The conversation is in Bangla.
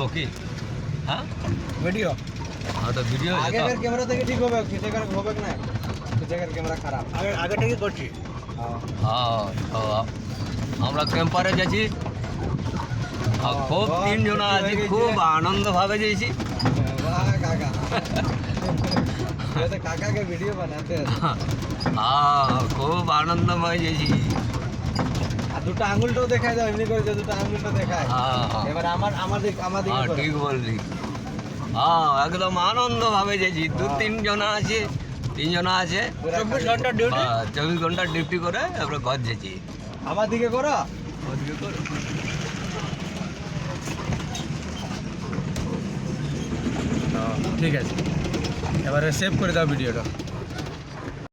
করবো কি? হ্যাঁ ভিডিও হ্যাঁ তো ভিডিও আগেকার ক্যামেরা থেকে ঠিক হবে, পিছাকার হবে না, পিছাকার ক্যামেরা খারাপ। আগে থেকে করছি। হ্যাঁ তো আমরা ক্যাম্পারে যাচ্ছি আর খুব তিনজন আছি, খুব আনন্দভাবে যাইছি। वाह काका ये तो काका के वीडियो बनाते हैं। হ্যাঁ খুব আনন্দময় যাইছি। আর দুটো আঙুলটাও দেখায় দাও, এমনি করে যে দুটো আঙুলটা দেখায়। হ্যাঁ এবার আমাদের হ্যাঁ ঠিক বললি। হ্যাঁ একদম আনন্দভাবে যাইছি। দু তিনজন আছে, তিনজনা আছে 24 ঘন্টা ডিউটি। 24 ঘন্টা ডিউটি করে আমরা ঘর যাচ্ছি। আমার দিকে করো। ওদিকে করো। ঠিক আছে, এবারে সেভ করে দাও ভিডিওটা।